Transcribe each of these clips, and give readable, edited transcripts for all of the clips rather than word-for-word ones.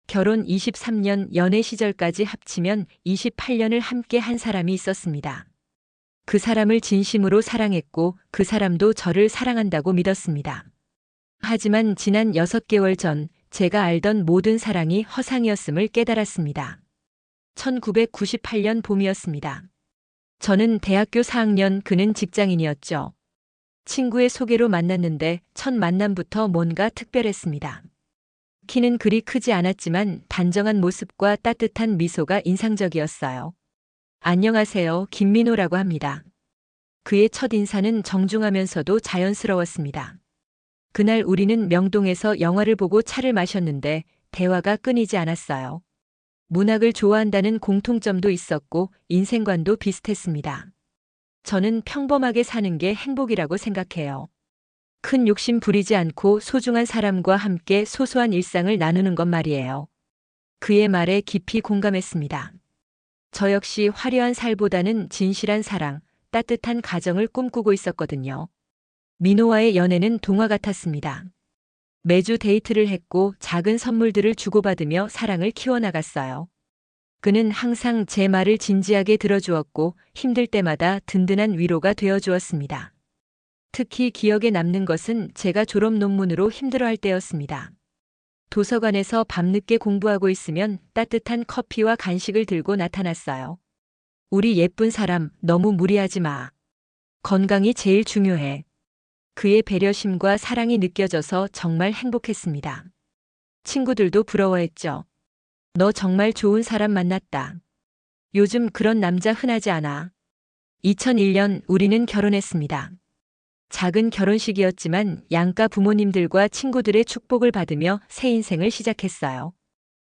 결혼 23년, 연애 시절까지 합치면 28년을 함께 한 사람이 있었습니다. 그 사람을 진심으로 사랑했고 그 사람도 저를 사랑한다고 믿었습니다. 하지만 지난 6개월 전 제가 알던 모든 사랑이 허상이었음을 깨달았습니다. 1998년 봄이었습니다. 저는 대학교 4학년, 그는 직장인이었죠. 친구의 소개로 만났는데 첫 만남부터 뭔가 특별했습니다. 키는 그리 크지 않았지만 단정한 모습과 따뜻한 미소가 인상적이었어요. 안녕하세요, 김민호라고 합니다. 그의 첫 인사는 정중하면서도 자연스러웠습니다. 그날 우리는 명동에서 영화를 보고 차를 마셨는데 대화가 끊이지 않았어요. 문학을 좋아한다는 공통점도 있었고 인생관도 비슷했습니다. 저는 평범하게 사는 게 행복이라고 생각해요. 큰 욕심 부리지 않고 소중한 사람과 함께 소소한 일상을 나누는 것 말이에요. 그의 말에 깊이 공감했습니다. 저 역시 화려한 살보다는 진실한 사랑, 따뜻한 가정을 꿈꾸고 있었거든요. 민호와의 연애는 동화 같았습니다. 매주 데이트를 했고 작은 선물들을 주고받으며 사랑을 키워나갔어요. 그는 항상 제 말을 진지하게 들어주었고 힘들 때마다 든든한 위로가 되어주었습니다. 특히 기억에 남는 것은 제가 졸업 논문으로 힘들어할 때였습니다. 도서관에서 밤늦게 공부하고 있으면 따뜻한 커피와 간식을 들고 나타났어요. 우리 예쁜 사람, 너무 무리하지 마. 건강이 제일 중요해. 그의 배려심과 사랑이 느껴져서 정말 행복했습니다. 친구들도 부러워했죠. 너 정말 좋은 사람 만났다. 요즘 그런 남자 흔하지 않아. 2001년 우리는 결혼했습니다. 작은 결혼식이었지만 양가 부모님들과 친구들의 축복을 받으며 새 인생을 시작했어요.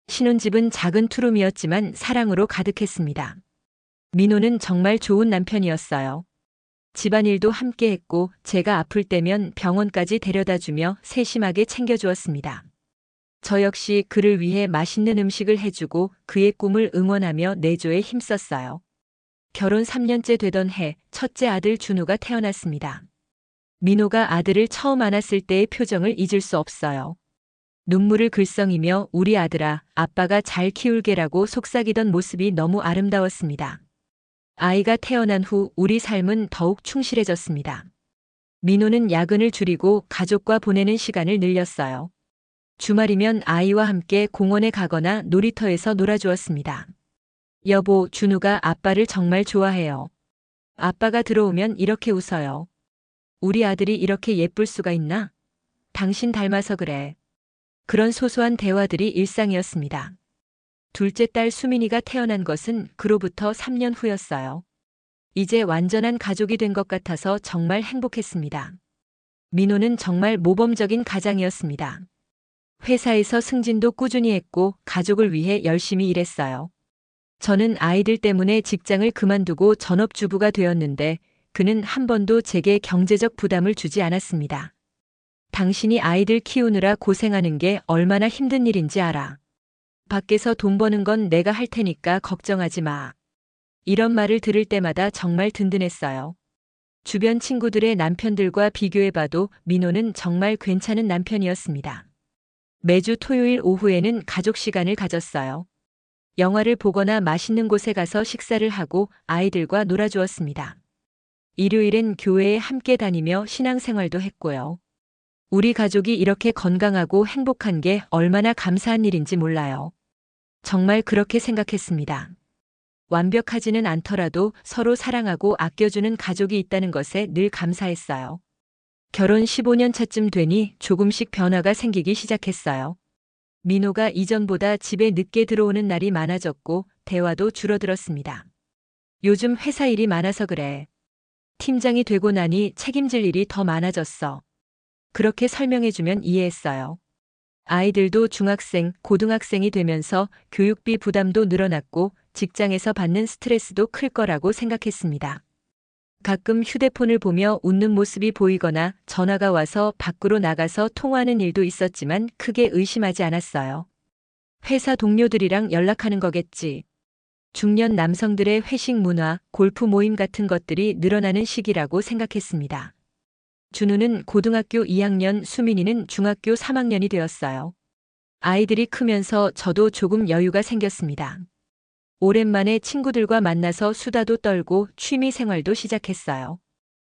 신혼집은 작은 투룸이었지만 사랑으로 가득했습니다. 민호는 정말 좋은 남편이었어요. 집안일도 함께 했고 제가 아플 때면 병원까지 데려다주며 세심하게 챙겨주었습니다. 저 역시 그를 위해 맛있는 음식을 해주고 그의 꿈을 응원하며 내조에 힘썼어요. 결혼 3년째 되던 해 첫째 아들 준우가 태어났습니다. 민호가 아들을 처음 안았을 때의 표정을 잊을 수 없어요. 눈물을 글썽이며 우리 아들아, 아빠가 잘 키울게라고 속삭이던 모습이 너무 아름다웠습니다. 아이가 태어난 후 우리 삶은 더욱 충실해졌습니다. 민호는 야근을 줄이고 가족과 보내는 시간을 늘렸어요. 주말이면 아이와 함께 공원에 가거나 놀이터에서 놀아주었습니다. 여보, 준우가 아빠를 정말 좋아해요. 아빠가 들어오면 이렇게 웃어요. 우리 아들이 이렇게 예쁠 수가 있나? 당신 닮아서 그래. 그런 소소한 대화들이 일상이었습니다. 둘째 딸 수민이가 태어난 것은 그로부터 3년 후였어요. 이제 완전한 가족이 된 것 같아서 정말 행복했습니다. 민호는 정말 모범적인 가장이었습니다. 회사에서 승진도 꾸준히 했고 가족을 위해 열심히 일했어요. 저는 아이들 때문에 직장을 그만두고 전업주부가 되었는데 그는 한 번도 제게 경제적 부담을 주지 않았습니다. 당신이 아이들 키우느라 고생하는 게 얼마나 힘든 일인지 알아. 밖에서 돈 버는 건 내가 할 테니까 걱정하지 마. 이런 말을 들을 때마다 정말 든든했어요. 주변 친구들의 남편들과 비교해봐도 민호는 정말 괜찮은 남편이었습니다. 매주 토요일 오후에는 가족 시간을 가졌어요. 영화를 보거나 맛있는 곳에 가서 식사를 하고 아이들과 놀아주었습니다. 일요일엔 교회에 함께 다니며 신앙생활도 했고요. 우리 가족이 이렇게 건강하고 행복한 게 얼마나 감사한 일인지 몰라요. 정말 그렇게 생각했습니다. 완벽하지는 않더라도 서로 사랑하고 아껴주는 가족이 있다는 것에 늘 감사했어요. 결혼 15년 차쯤 되니 조금씩 변화가 생기기 시작했어요. 민호가 이전보다 집에 늦게 들어오는 날이 많아졌고 대화도 줄어들었습니다. 요즘 회사 일이 많아서 그래. 팀장이 되고 나니 책임질 일이 더 많아졌어. 그렇게 설명해주면 이해했어요. 아이들도 중학생, 고등학생이 되면서 교육비 부담도 늘어났고 직장에서 받는 스트레스도 클 거라고 생각했습니다. 가끔 휴대폰을 보며 웃는 모습이 보이거나 전화가 와서 밖으로 나가서 통화하는 일도 있었지만 크게 의심하지 않았어요. 회사 동료들이랑 연락하는 거겠지. 중년 남성들의 회식 문화, 골프 모임 같은 것들이 늘어나는 시기라고 생각했습니다. 준우는 고등학교 2학년, 수민이는 중학교 3학년이 되었어요. 아이들이 크면서 저도 조금 여유가 생겼습니다. 오랜만에 친구들과 만나서 수다도 떨고 취미 생활도 시작했어요.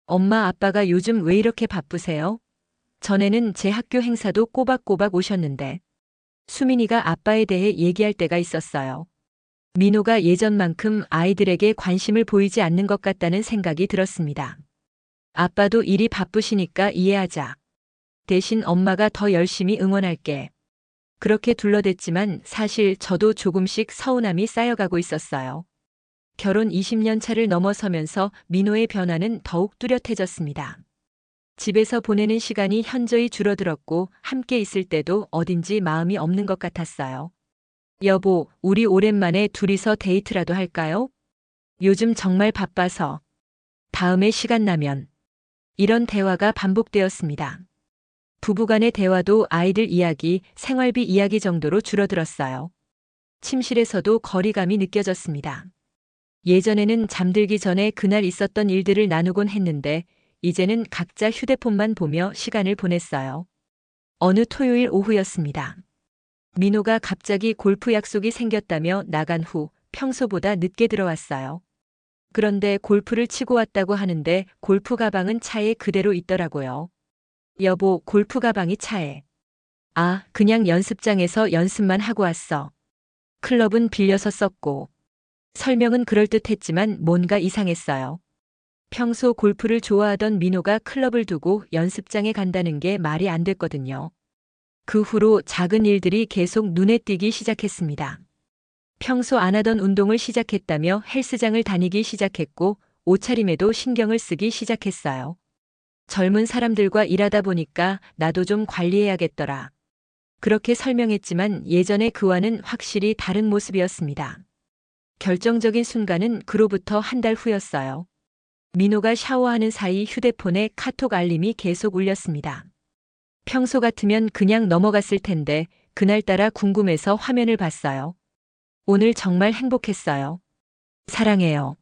엄마 아빠가 요즘 왜 이렇게 바쁘세요? 전에는 제 학교 행사도 꼬박꼬박 오셨는데 수민이가 아빠에 대해 얘기할 때가 있었어요. 민호가 예전만큼 아이들에게 관심을 보이지 않는 것 같다는 생각이 들었습니다. 아빠도 일이 바쁘시니까 이해하자. 대신 엄마가 더 열심히 응원할게. 그렇게 둘러댔지만 사실 저도 조금씩 서운함이 쌓여가고 있었어요. 결혼 20년 차를 넘어서면서 민호의 변화는 더욱 뚜렷해졌습니다. 집에서 보내는 시간이 현저히 줄어들었고 함께 있을 때도 어딘지 마음이 없는 것 같았어요. 여보, 우리 오랜만에 둘이서 데이트라도 할까요? 요즘 정말 바빠서. 다음에 시간 나면. 이런 대화가 반복되었습니다. 부부간의 대화도 아이들 이야기, 생활비 이야기 정도로 줄어들었어요. 침실에서도 거리감이 느껴졌습니다. 예전에는 잠들기 전에 그날 있었던 일들을 나누곤 했는데 이제는 각자 휴대폰만 보며 시간을 보냈어요. 어느 토요일 오후였습니다. 민호가 갑자기 골프 약속이 생겼다며 나간 후 평소보다 늦게 들어왔어요. 그런데 골프를 치고 왔다고 하는데 골프 가방은 차에 그대로 있더라고요. 여보, 골프 가방이 차에. 아, 그냥 연습장에서 연습만 하고 왔어. 클럽은 빌려서 썼고. 설명은 그럴듯했지만 뭔가 이상했어요. 평소 골프를 좋아하던 민호가 클럽을 두고 연습장에 간다는 게 말이 안 됐거든요. 그 후로 작은 일들이 계속 눈에 띄기 시작했습니다. 평소 안 하던 운동을 시작했다며 헬스장을 다니기 시작했고 옷차림에도 신경을 쓰기 시작했어요. 젊은 사람들과 일하다 보니까 나도 좀 관리해야겠더라. 그렇게 설명했지만 예전의 그와는 확실히 다른 모습이었습니다. 결정적인 순간은 그로부터 한 달 후였어요. 민호가 샤워하는 사이 휴대폰에 카톡 알림이 계속 울렸습니다. 평소 같으면 그냥 넘어갔을 텐데 그날따라 궁금해서 화면을 봤어요. 오늘 정말 행복했어요. 사랑해요.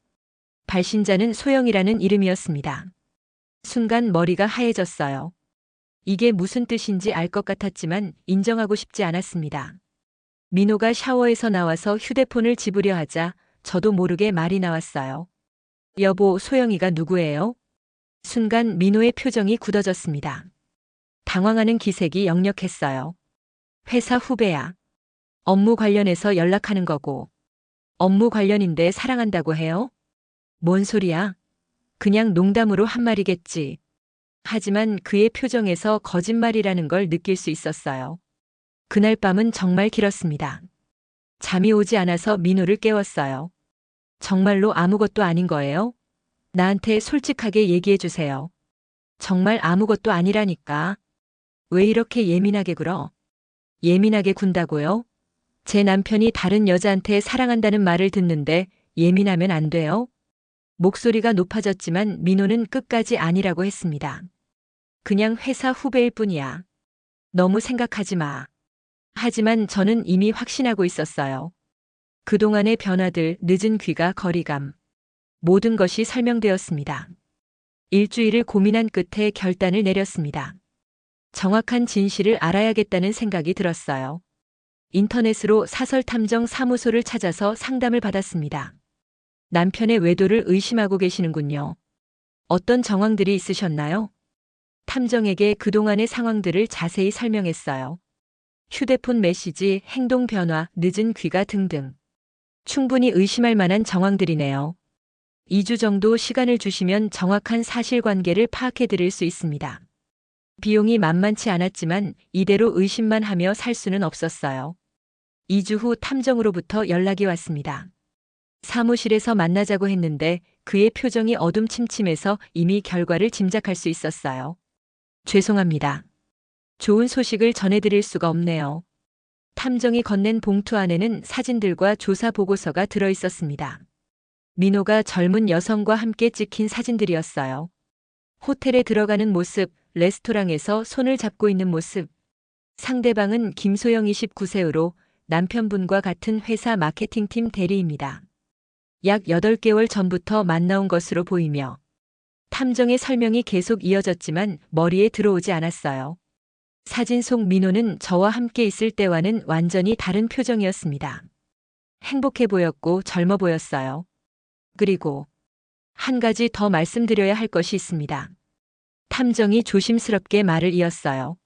발신자는 소영이라는 이름이었습니다. 순간 머리가 하얘졌어요. 이게 무슨 뜻인지 알 것 같았지만 인정하고 싶지 않았습니다. 민호가 샤워에서 나와서 휴대폰을 집으려 하자 저도 모르게 말이 나왔어요. 여보, 소영이가 누구예요? 순간 민호의 표정이 굳어졌습니다. 당황하는 기색이 역력했어요. 회사 후배야. 업무 관련해서 연락하는 거고. 업무 관련인데 사랑한다고 해요? 뭔 소리야? 그냥 농담으로 한 말이겠지. 하지만 그의 표정에서 거짓말이라는 걸 느낄 수 있었어요. 그날 밤은 정말 길었습니다. 잠이 오지 않아서 민호를 깨웠어요. 정말로 아무것도 아닌 거예요? 나한테 솔직하게 얘기해 주세요. 정말 아무것도 아니라니까. 왜 이렇게 예민하게 굴어? 예민하게 군다고요? 제 남편이 다른 여자한테 사랑한다는 말을 듣는데 예민하면 안 돼요? 목소리가 높아졌지만 민호는 끝까지 아니라고 했습니다. 그냥 회사 후배일 뿐이야. 너무 생각하지 마. 하지만 저는 이미 확신하고 있었어요. 그동안의 변화들, 늦은 귀가, 거리감. 모든 것이 설명되었습니다. 일주일을 고민한 끝에 결단을 내렸습니다. 정확한 진실을 알아야겠다는 생각이 들었어요. 인터넷으로 사설 탐정 사무소를 찾아서 상담을 받았습니다. 남편의 외도를 의심하고 계시는군요. 어떤 정황들이 있으셨나요? 탐정에게 그동안의 상황들을 자세히 설명했어요. 휴대폰 메시지, 행동 변화, 늦은 귀가 등등. 충분히 의심할 만한 정황들이네요. 2주 정도 시간을 주시면 정확한 사실관계를 파악해 드릴 수 있습니다. 비용이 만만치 않았지만 이대로 의심만 하며 살 수는 없었어요. 2주 후 탐정으로부터 연락이 왔습니다. 사무실에서 만나자고 했는데 그의 표정이 어둠침침해서 이미 결과를 짐작할 수 있었어요. 죄송합니다. 좋은 소식을 전해드릴 수가 없네요. 탐정이 건넨 봉투 안에는 사진들과 조사 보고서가 들어 있었습니다. 민호가 젊은 여성과 함께 찍힌 사진들이었어요. 호텔에 들어가는 모습, 레스토랑에서 손을 잡고 있는 모습. 상대방은 김소영 29세로 남편분과 같은 회사 마케팅팀 대리입니다. 약 8개월 전부터 만나온 것으로 보이며 탐정의 설명이 계속 이어졌지만 머리에 들어오지 않았어요. 사진 속 민호는 저와 함께 있을 때와는 완전히 다른 표정이었습니다. 행복해 보였고 젊어 보였어요. 그리고 한 가지 더 말씀드려야 할 것이 있습니다. 탐정이 조심스럽게 말을 이었어요.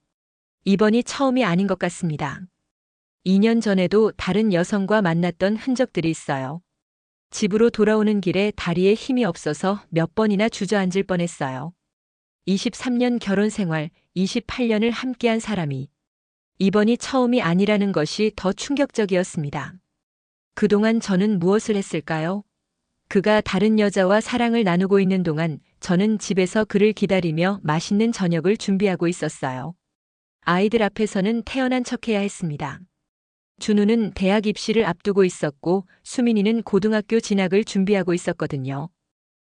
이번이 처음이 아닌 것 같습니다. 2년 전에도 다른 여성과 만났던 흔적들이 있어요. 집으로 돌아오는 길에 다리에 힘이 없어서 몇 번이나 주저앉을 뻔했어요. 23년 결혼 생활, 28년을 함께한 사람이 이번이 처음이 아니라는 것이 더 충격적이었습니다. 그동안 저는 무엇을 했을까요? 그가 다른 여자와 사랑을 나누고 있는 동안 저는 집에서 그를 기다리며 맛있는 저녁을 준비하고 있었어요. 아이들 앞에서는 태연한 척해야 했습니다. 준우는 대학 입시를 앞두고 있었고 수민이는 고등학교 진학을 준비하고 있었거든요.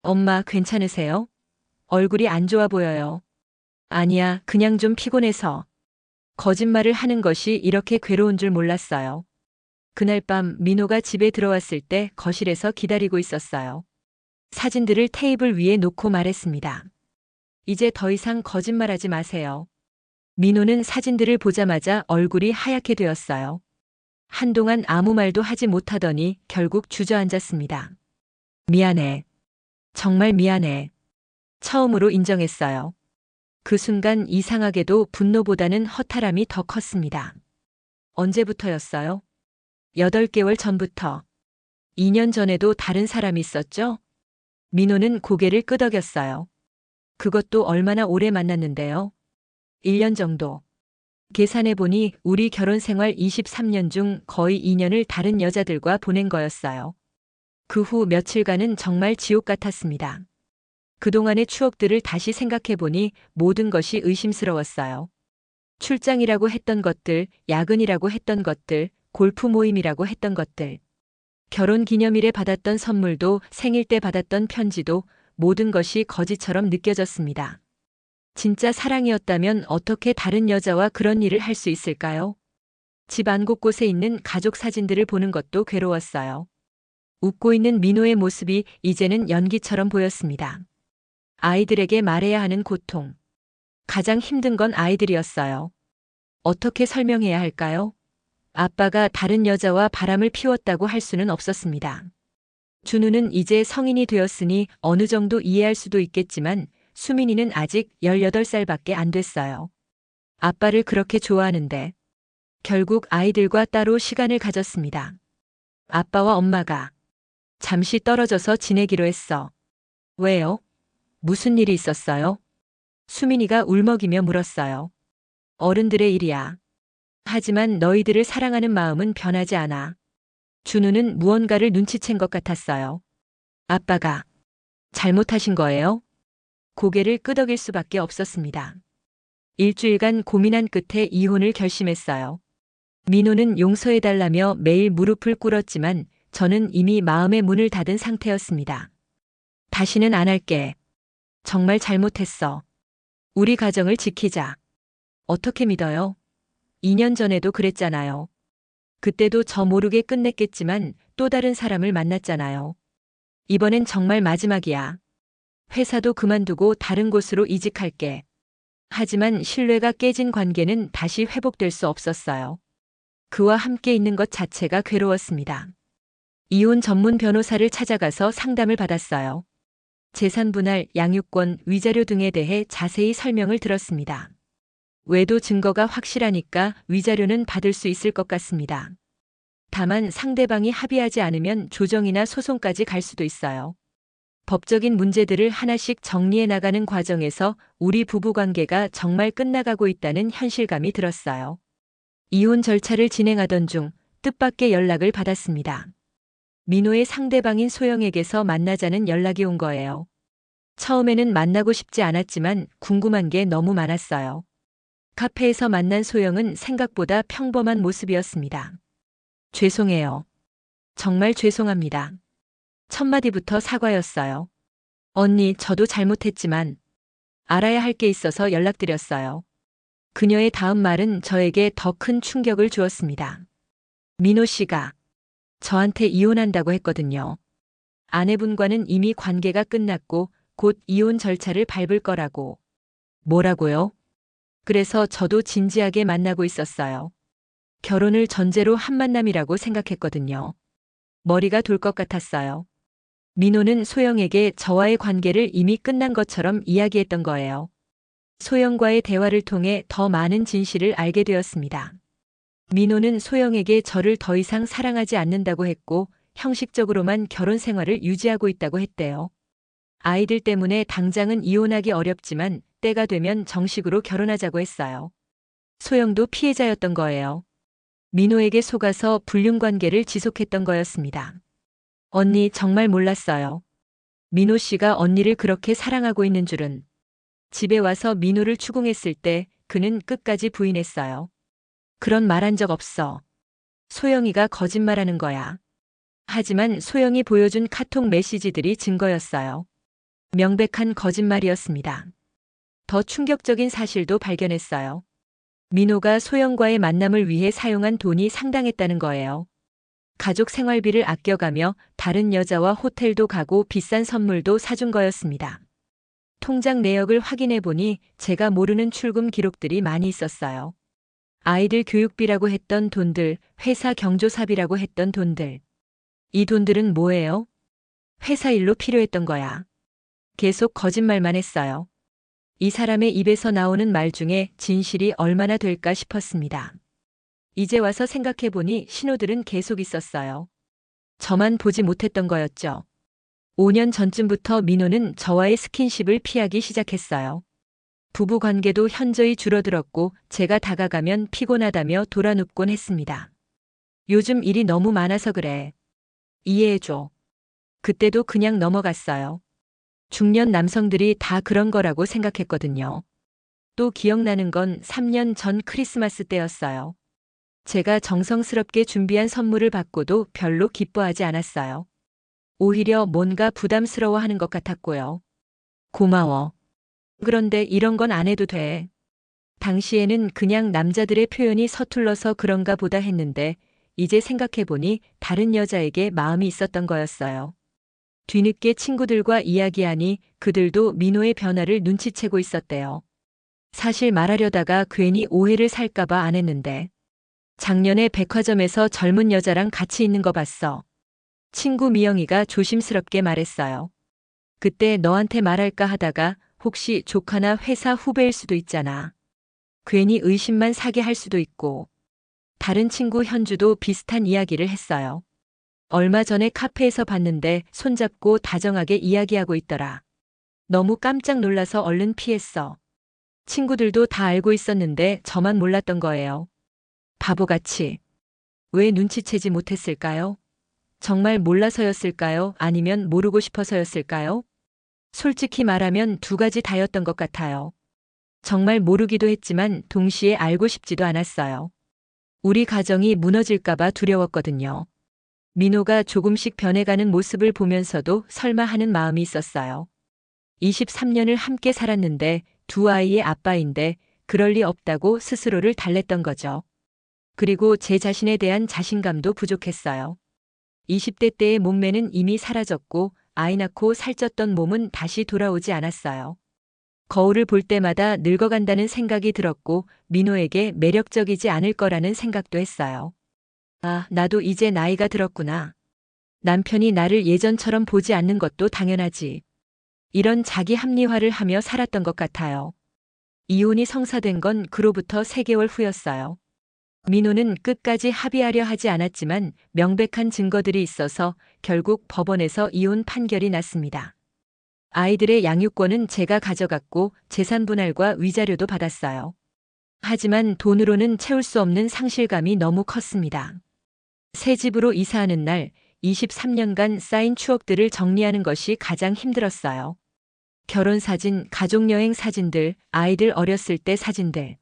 엄마 괜찮으세요? 얼굴이 안 좋아 보여요. 아니야, 그냥 좀 피곤해서. 거짓말을 하는 것이 이렇게 괴로운 줄 몰랐어요. 그날 밤 민호가 집에 들어왔을 때 거실에서 기다리고 있었어요. 사진들을 테이블 위에 놓고 말했습니다. 이제 더 이상 거짓말하지 마세요. 민호는 사진들을 보자마자 얼굴이 하얗게 되었어요. 한동안 아무 말도 하지 못하더니 결국 주저앉았습니다. 미안해. 정말 미안해. 처음으로 인정했어요. 그 순간 이상하게도 분노보다는 허탈함이 더 컸습니다. 언제부터였어요? 8개월 전부터. 2년 전에도 다른 사람이 있었죠? 민호는 고개를 끄덕였어요. 그것도 얼마나 오래 만났는데요? 1년 정도. 계산해보니 우리 결혼 생활 23년 중 거의 2년을 다른 여자들과 보낸 거였어요. 그 후 며칠간은 정말 지옥 같았습니다. 그동안의 추억들을 다시 생각해보니 모든 것이 의심스러웠어요. 출장이라고 했던 것들, 야근이라고 했던 것들, 골프 모임이라고 했던 것들. 결혼 기념일에 받았던 선물도 생일 때 받았던 편지도 모든 것이 거짓처럼 느껴졌습니다. 진짜 사랑이었다면 어떻게 다른 여자와 그런 일을 할 수 있을까요? 집 안 곳곳에 있는 가족 사진들을 보는 것도 괴로웠어요. 웃고 있는 민호의 모습이 이제는 연기처럼 보였습니다. 아이들에게 말해야 하는 고통. 가장 힘든 건 아이들이었어요. 어떻게 설명해야 할까요? 아빠가 다른 여자와 바람을 피웠다고 할 수는 없었습니다. 준우는 이제 성인이 되었으니 어느 정도 이해할 수도 있겠지만 수민이는 아직 18살밖에 안 됐어요. 아빠를 그렇게 좋아하는데 결국 아이들과 따로 시간을 가졌습니다. 아빠와 엄마가 잠시 떨어져서 지내기로 했어. 왜요? 무슨 일이 있었어요? 수민이가 울먹이며 물었어요. 어른들의 일이야. 하지만 너희들을 사랑하는 마음은 변하지 않아. 준우는 무언가를 눈치챈 것 같았어요. 아빠가 잘못하신 거예요? 고개를 끄덕일 수밖에 없었습니다. 일주일간 고민한 끝에 이혼을 결심했어요. 민호는 용서해달라며 매일 무릎을 꿇었지만 저는 이미 마음의 문을 닫은 상태였습니다. 다시는 안 할게. 정말 잘못했어. 우리 가정을 지키자. 어떻게 믿어요? 2년 전에도 그랬잖아요. 그때도 저 모르게 끝냈겠지만 또 다른 사람을 만났잖아요. 이번엔 정말 마지막이야. 회사도 그만두고 다른 곳으로 이직할게. 하지만 신뢰가 깨진 관계는 다시 회복될 수 없었어요. 그와 함께 있는 것 자체가 괴로웠습니다. 이혼 전문 변호사를 찾아가서 상담을 받았어요. 재산 분할, 양육권, 위자료 등에 대해 자세히 설명을 들었습니다. 외도 증거가 확실하니까 위자료는 받을 수 있을 것 같습니다. 다만 상대방이 합의하지 않으면 조정이나 소송까지 갈 수도 있어요. 법적인 문제들을 하나씩 정리해 나가는 과정에서 우리 부부관계가 정말 끝나가고 있다는 현실감이 들었어요. 이혼 절차를 진행하던 중 뜻밖의 연락을 받았습니다. 민호의 상대방인 소영에게서 만나자는 연락이 온 거예요. 처음에는 만나고 싶지 않았지만 궁금한 게 너무 많았어요. 카페에서 만난 소영은 생각보다 평범한 모습이었습니다. 죄송해요. 정말 죄송합니다. 첫 마디부터 사과였어요. 언니, 저도 잘못했지만 알아야 할 게 있어서 연락드렸어요. 그녀의 다음 말은 저에게 더 큰 충격을 주었습니다. 민호 씨가 저한테 이혼한다고 했거든요. 아내분과는 이미 관계가 끝났고 곧 이혼 절차를 밟을 거라고. 뭐라고요? 그래서 저도 진지하게 만나고 있었어요. 결혼을 전제로 한 만남이라고 생각했거든요. 머리가 돌 것 같았어요. 민호는 소영에게 저와의 관계를 이미 끝난 것처럼 이야기했던 거예요. 소영과의 대화를 통해 더 많은 진실을 알게 되었습니다. 민호는 소영에게 저를 더 이상 사랑하지 않는다고 했고 형식적으로만 결혼 생활을 유지하고 있다고 했대요. 아이들 때문에 당장은 이혼하기 어렵지만 때가 되면 정식으로 결혼하자고 했어요. 소영도 피해자였던 거예요. 민호에게 속아서 불륜 관계를 지속했던 거였습니다. 언니 정말 몰랐어요. 민호 씨가 언니를 그렇게 사랑하고 있는 줄은. 집에 와서 민호를 추궁했을 때 그는 끝까지 부인했어요. 그런 말 한 적 없어. 소영이가 거짓말하는 거야. 하지만 소영이 보여준 카톡 메시지들이 증거였어요. 명백한 거짓말이었습니다. 더 충격적인 사실도 발견했어요. 민호가 소영과의 만남을 위해 사용한 돈이 상당했다는 거예요. 가족 생활비를 아껴가며 다른 여자와 호텔도 가고 비싼 선물도 사준 거였습니다. 통장 내역을 확인해 보니 제가 모르는 출금 기록들이 많이 있었어요. 아이들 교육비라고 했던 돈들, 회사 경조사비라고 했던 돈들. 이 돈들은 뭐예요? 회사 일로 필요했던 거야. 계속 거짓말만 했어요. 이 사람의 입에서 나오는 말 중에 진실이 얼마나 될까 싶었습니다. 이제 와서 생각해 보니 신호들은 계속 있었어요. 저만 보지 못했던 거였죠. 5년 전쯤부터 민호는 저와의 스킨십을 피하기 시작했어요. 부부 관계도 현저히 줄어들었고 제가 다가가면 피곤하다며 돌아눕곤 했습니다. 요즘 일이 너무 많아서 그래. 이해해줘. 그때도 그냥 넘어갔어요. 중년 남성들이 다 그런 거라고 생각했거든요. 또 기억나는 건 3년 전 크리스마스 때였어요. 제가 정성스럽게 준비한 선물을 받고도 별로 기뻐하지 않았어요. 오히려 뭔가 부담스러워하는 것 같았고요. 고마워. 그런데 이런 건 안 해도 돼. 당시에는 그냥 남자들의 표현이 서툴러서 그런가 보다 했는데 이제 생각해보니 다른 여자에게 마음이 있었던 거였어요. 뒤늦게 친구들과 이야기하니 그들도 민호의 변화를 눈치채고 있었대요. 사실 말하려다가 괜히 오해를 살까봐 안 했는데. 작년에 백화점에서 젊은 여자랑 같이 있는 거 봤어. 친구 미영이가 조심스럽게 말했어요. 그때 너한테 말할까 하다가 혹시 조카나 회사 후배일 수도 있잖아. 괜히 의심만 사게 할 수도 있고. 다른 친구 현주도 비슷한 이야기를 했어요. 얼마 전에 카페에서 봤는데 손잡고 다정하게 이야기하고 있더라. 너무 깜짝 놀라서 얼른 피했어. 친구들도 다 알고 있었는데 저만 몰랐던 거예요. 바보같이. 왜 눈치채지 못했을까요? 정말 몰라서였을까요? 아니면 모르고 싶어서였을까요? 솔직히 말하면 두 가지 다였던 것 같아요. 정말 모르기도 했지만 동시에 알고 싶지도 않았어요. 우리 가정이 무너질까봐 두려웠거든요. 민호가 조금씩 변해가는 모습을 보면서도 설마 하는 마음이 있었어요. 23년을 함께 살았는데 두 아이의 아빠인데 그럴 리 없다고 스스로를 달랬던 거죠. 그리고 제 자신에 대한 자신감도 부족했어요. 20대 때의 몸매는 이미 사라졌고 아이 낳고 살쪘던 몸은 다시 돌아오지 않았어요. 거울을 볼 때마다 늙어간다는 생각이 들었고 민호에게 매력적이지 않을 거라는 생각도 했어요. 아, 나도 이제 나이가 들었구나. 남편이 나를 예전처럼 보지 않는 것도 당연하지. 이런 자기 합리화를 하며 살았던 것 같아요. 이혼이 성사된 건 그로부터 3개월 후였어요. 민호는 끝까지 합의하려 하지 않았지만 명백한 증거들이 있어서 결국 법원에서 이혼 판결이 났습니다. 아이들의 양육권은 제가 가져갔고 재산 분할과 위자료도 받았어요. 하지만 돈으로는 채울 수 없는 상실감이 너무 컸습니다. 새 집으로 이사하는 날 23년간 쌓인 추억들을 정리하는 것이 가장 힘들었어요. 결혼사진, 가족여행 사진들, 아이들 어렸을 때 사진들.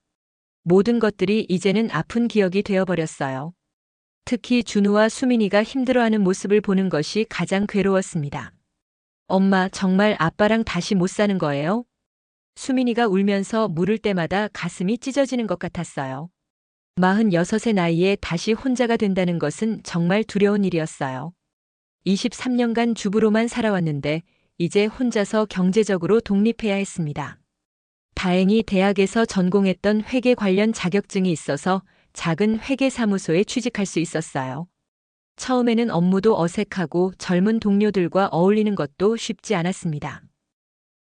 모든 것들이 이제는 아픈 기억이 되어버렸어요. 특히 준우와 수민이가 힘들어하는 모습을 보는 것이 가장 괴로웠습니다. 엄마, 정말 아빠랑 다시 못 사는 거예요? 수민이가 울면서 물을 때마다 가슴이 찢어지는 것 같았어요. 46의 나이에 다시 혼자가 된다는 것은 정말 두려운 일이었어요. 23년간 주부로만 살아왔는데 이제 혼자서 경제적으로 독립해야 했습니다. 다행히 대학에서 전공했던 회계 관련 자격증이 있어서 작은 회계사무소에 취직할 수 있었어요. 처음에는 업무도 어색하고 젊은 동료들과 어울리는 것도 쉽지 않았습니다.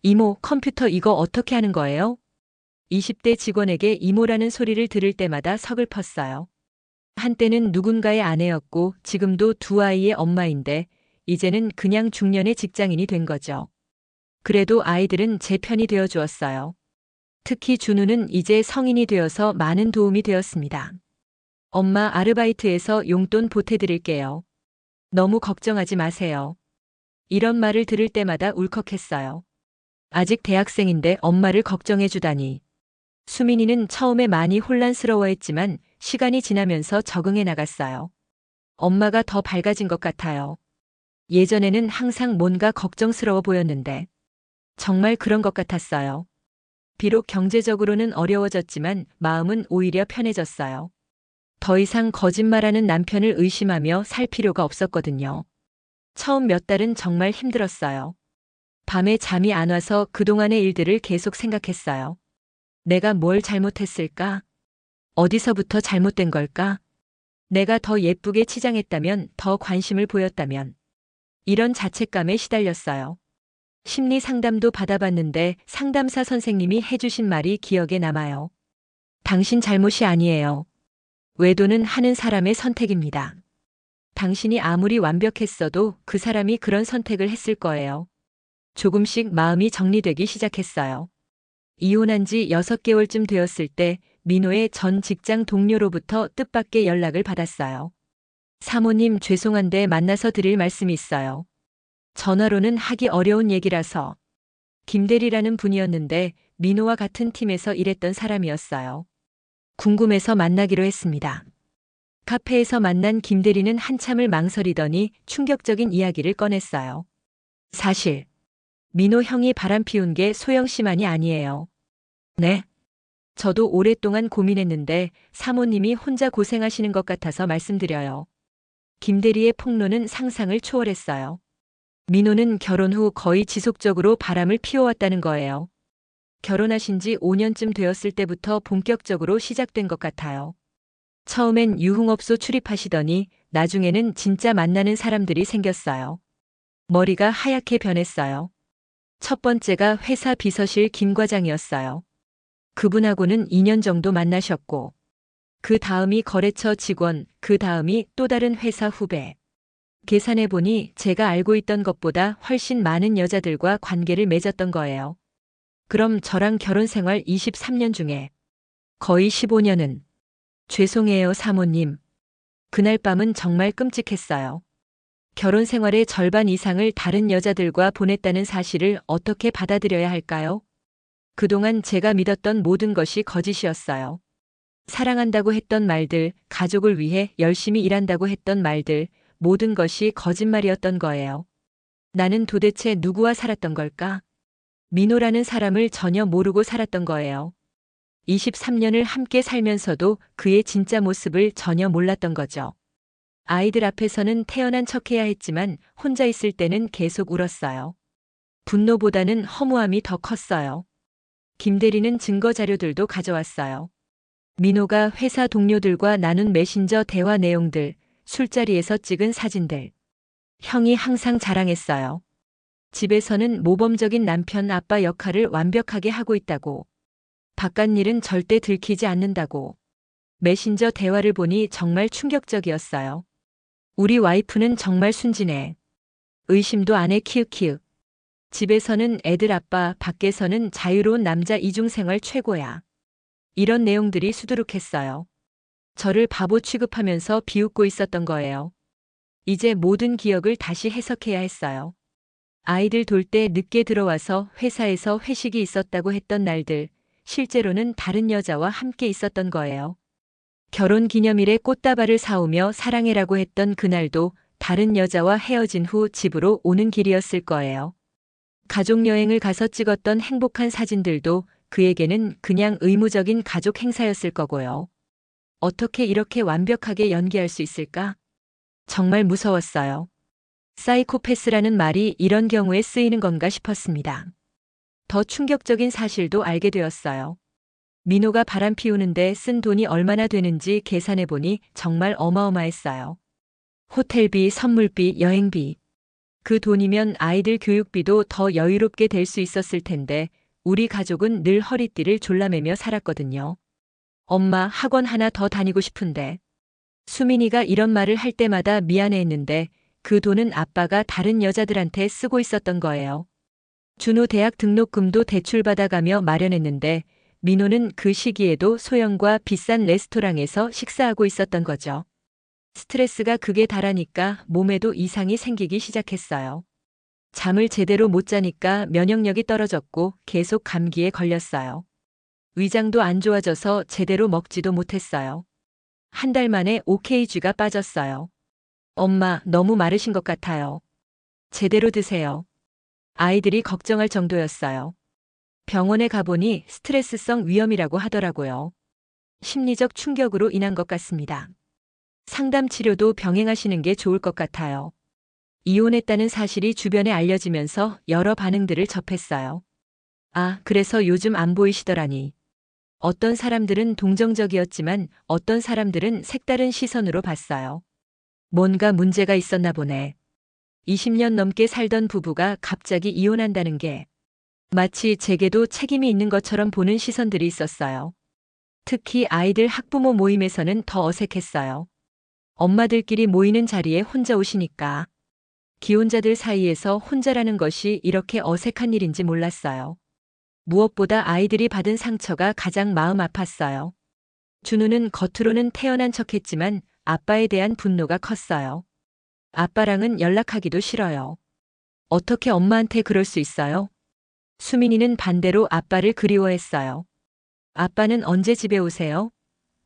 이모, 컴퓨터 이거 어떻게 하는 거예요? 20대 직원에게 이모라는 소리를 들을 때마다 서글펐어요. 한때는 누군가의 아내였고 지금도 두 아이의 엄마인데 이제는 그냥 중년의 직장인이 된 거죠. 그래도 아이들은 제 편이 되어 주었어요. 특히 준우는 이제 성인이 되어서 많은 도움이 되었습니다. 엄마 아르바이트에서 용돈 보태드릴게요. 너무 걱정하지 마세요. 이런 말을 들을 때마다 울컥했어요. 아직 대학생인데 엄마를 걱정해주다니. 수민이는 처음에 많이 혼란스러워했지만 시간이 지나면서 적응해 나갔어요. 엄마가 더 밝아진 것 같아요. 예전에는 항상 뭔가 걱정스러워 보였는데 정말 그런 것 같았어요. 비록 경제적으로는 어려워졌지만 마음은 오히려 편해졌어요. 더 이상 거짓말하는 남편을 의심하며 살 필요가 없었거든요. 처음 몇 달은 정말 힘들었어요. 밤에 잠이 안 와서 그동안의 일들을 계속 생각했어요. 내가 뭘 잘못했을까? 어디서부터 잘못된 걸까? 내가 더 예쁘게 치장했다면, 더 관심을 보였다면. 이런 자책감에 시달렸어요. 심리 상담도 받아봤는데 상담사 선생님이 해주신 말이 기억에 남아요. 당신 잘못이 아니에요. 외도는 하는 사람의 선택입니다. 당신이 아무리 완벽했어도 그 사람이 그런 선택을 했을 거예요. 조금씩 마음이 정리되기 시작했어요. 이혼한 지 6개월쯤 되었을 때 민호의 전 직장 동료로부터 뜻밖의 연락을 받았어요. 사모님 죄송한데 만나서 드릴 말씀이 있어요. 전화로는 하기 어려운 얘기라서. 김대리라는 분이었는데 민호와 같은 팀에서 일했던 사람이었어요. 궁금해서 만나기로 했습니다. 카페에서 만난 김대리는 한참을 망설이더니 충격적인 이야기를 꺼냈어요. 사실 민호 형이 바람피운 게 소영 씨만이 아니에요. 네. 저도 오랫동안 고민했는데 사모님이 혼자 고생하시는 것 같아서 말씀드려요. 김대리의 폭로는 상상을 초월했어요. 민호는 결혼 후 거의 지속적으로 바람을 피워왔다는 거예요. 결혼하신 지 5년쯤 되었을 때부터 본격적으로 시작된 것 같아요. 처음엔 유흥업소 출입하시더니 나중에는 진짜 만나는 사람들이 생겼어요. 머리가 하얗게 변했어요. 첫 번째가 회사 비서실 김 과장이었어요. 그분하고는 2년 정도 만나셨고, 그 다음이 거래처 직원, 그 다음이 또 다른 회사 후배. 계산해보니 제가 알고 있던 것보다 훨씬 많은 여자들과 관계를 맺었던 거예요. 그럼 저랑 결혼 생활 23년 중에 거의 15년은 죄송해요, 사모님. 그날 밤은 정말 끔찍했어요. 결혼 생활의 절반 이상을 다른 여자들과 보냈다는 사실을 어떻게 받아들여야 할까요? 그동안 제가 믿었던 모든 것이 거짓이었어요. 사랑한다고 했던 말들, 가족을 위해 열심히 일한다고 했던 말들, 모든 것이 거짓말이었던 거예요. 나는 도대체 누구와 살았던 걸까? 민호라는 사람을 전혀 모르고 살았던 거예요. 23년을 함께 살면서도 그의 진짜 모습을 전혀 몰랐던 거죠. 아이들 앞에서는 태연한 척해야 했지만 혼자 있을 때는 계속 울었어요. 분노보다는 허무함이 더 컸어요. 김대리는 증거 자료들도 가져왔어요. 민호가 회사 동료들과 나눈 메신저 대화 내용들, 술자리에서 찍은 사진들. 형이 항상 자랑했어요. 집에서는 모범적인 남편 아빠 역할을 완벽하게 하고 있다고. 바깥 일은 절대 들키지 않는다고. 메신저 대화를 보니 정말 충격적이었어요. 우리 와이프는 정말 순진해. 의심도 안 해 키읔키읔. 집에서는 애들 아빠, 밖에서는 자유로운 남자 이중생활 최고야. 이런 내용들이 수두룩했어요. 저를 바보 취급하면서 비웃고 있었던 거예요. 이제 모든 기억을 다시 해석해야 했어요. 아이들 돌 때 늦게 들어와서 회사에서 회식이 있었다고 했던 날들, 실제로는 다른 여자와 함께 있었던 거예요. 결혼 기념일에 꽃다발을 사오며 사랑해라고 했던 그날도 다른 여자와 헤어진 후 집으로 오는 길이었을 거예요. 가족여행을 가서 찍었던 행복한 사진들도 그에게는 그냥 의무적인 가족 행사였을 거고요. 어떻게 이렇게 완벽하게 연기할 수 있을까? 정말 무서웠어요. 사이코패스라는 말이 이런 경우에 쓰이는 건가 싶었습니다. 더 충격적인 사실도 알게 되었어요. 민호가 바람 피우는데 쓴 돈이 얼마나 되는지 계산해 보니 정말 어마어마했어요. 호텔비, 선물비, 여행비. 그 돈이면 아이들 교육비도 더 여유롭게 될 수 있었을 텐데 우리 가족은 늘 허리띠를 졸라매며 살았거든요. 엄마, 학원 하나 더 다니고 싶은데. 수민이가 이런 말을 할 때마다 미안해했는데 그 돈은 아빠가 다른 여자들한테 쓰고 있었던 거예요. 준호 대학 등록금도 대출받아가며 마련했는데 민호는 그 시기에도 소영과 비싼 레스토랑에서 식사하고 있었던 거죠. 스트레스가 극에 달하니까 몸에도 이상이 생기기 시작했어요. 잠을 제대로 못 자니까 면역력이 떨어졌고 계속 감기에 걸렸어요. 위장도 안 좋아져서 제대로 먹지도 못했어요. 한 달 만에 5kg가 빠졌어요. 엄마, 너무 마르신 것 같아요. 제대로 드세요. 아이들이 걱정할 정도였어요. 병원에 가보니 스트레스성 위염이라고 하더라고요. 심리적 충격으로 인한 것 같습니다. 상담 치료도 병행하시는 게 좋을 것 같아요. 이혼했다는 사실이 주변에 알려지면서 여러 반응들을 접했어요. 아, 그래서 요즘 안 보이시더라니. 어떤 사람들은 동정적이었지만 어떤 사람들은 색다른 시선으로 봤어요. 뭔가 문제가 있었나 보네. 20년 넘게 살던 부부가 갑자기 이혼한다는 게 마치 제게도 책임이 있는 것처럼 보는 시선들이 있었어요. 특히 아이들 학부모 모임에서는 더 어색했어요. 엄마들끼리 모이는 자리에 혼자 오시니까. 기혼자들 사이에서 혼자라는 것이 이렇게 어색한 일인지 몰랐어요. 무엇보다 아이들이 받은 상처가 가장 마음 아팠어요. 준우는 겉으로는 태어난 척했지만 아빠에 대한 분노가 컸어요. 아빠랑은 연락하기도 싫어요. 어떻게 엄마한테 그럴 수 있어요? 수민이는 반대로 아빠를 그리워했어요. 아빠는 언제 집에 오세요?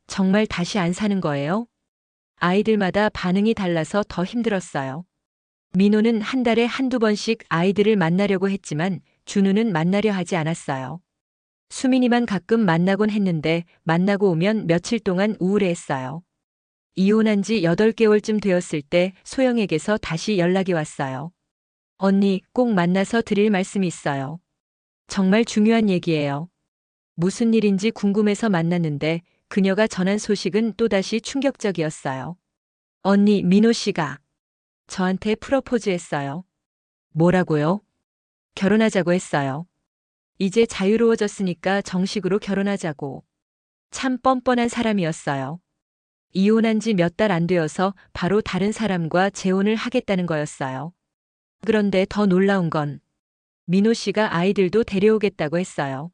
정말 다시 안 사는 거예요? 아이들마다 반응이 달라서 더 힘들었어요. 민호는 한 달에 한두 번씩 아이들을 만나려고 했지만 준우는 만나려 하지 않았어요. 수민이만 가끔 만나곤 했는데 만나고 오면 며칠 동안 우울해했어요. 이혼한 지 8개월쯤 되었을 때 소영에게서 다시 연락이 왔어요. 언니, 꼭 만나서 드릴 말씀이 있어요. 정말 중요한 얘기예요. 무슨 일인지 궁금해서 만났는데 그녀가 전한 소식은 또다시 충격적이었어요. 언니, 민호 씨가 저한테 프러포즈 했어요. 뭐라고요? 결혼하자고 했어요. 이제 자유로워졌으니까 정식으로 결혼하자고. 참 뻔뻔한 사람이었어요. 이혼한 지 몇 달 안 되어서 바로 다른 사람과 재혼을 하겠다는 거였어요. 그런데 더 놀라운 건 민호 씨가 아이들도 데려오겠다고 했어요.